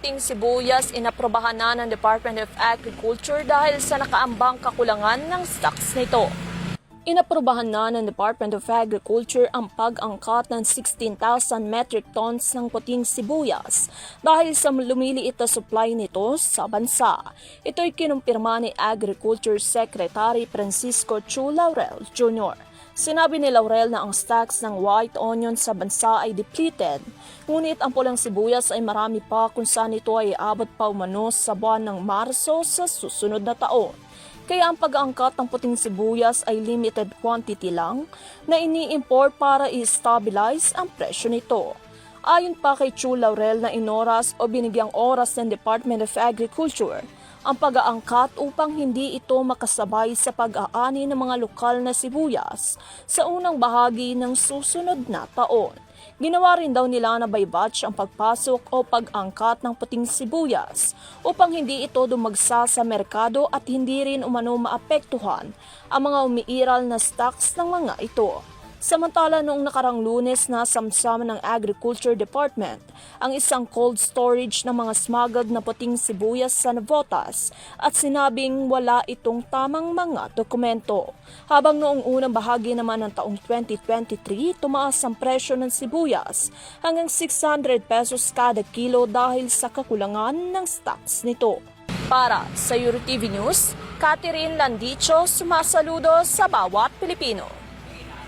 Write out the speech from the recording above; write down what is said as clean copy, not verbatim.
puting sibuyas inaprobahan na ng Department of Agriculture dahil sa nakaambang kakulangan ng stocks nito. Inaprobahan na ng Department of Agriculture ang pag-angkat ng 16,000 metric tons ng puting sibuyas dahil sa lumiliit na supply nito sa bansa. Ito'y kinumpirma ni Agriculture Secretary Francisco Chu Laurel Jr. Sinabi ni Laurel na ang stocks ng white onion sa bansa ay depleted, ngunit ang pulang sibuyas ay marami pa kung saan ito ay abot pa umano sa buwan ng Marso sa susunod na taon. Kaya ang pag-aangkat ng puting sibuyas ay limited quantity lang na ini-import para i-stabilize ang presyo nito. Ayon pa kay Chu Laurel na inoras o binigyang oras ng Department of Agriculture ang pag-aangkat upang hindi ito makasabay sa pag-aani ng mga lokal na sibuyas sa unang bahagi ng susunod na taon. Ginawa rin daw nila na by batch ang pagpasok o pag-angkat ng puting sibuyas upang hindi ito dumagsa sa merkado at hindi rin umano maapektuhan ang mga umiiral na stocks ng mga ito. Samantala noong nakarang Lunes na samsam ng Agriculture Department ang isang cold storage ng mga smuggled na puting sibuyas sa Navotas at sinabing wala itong tamang mga dokumento. Habang noong unang bahagi naman ng taong 2023, tumaas ang presyo ng sibuyas hanggang 600 pesos kada kilo dahil sa kakulangan ng stocks nito. Para sa EuroTV News, Catherine Landicho, sumasaludo sa bawat Pilipino.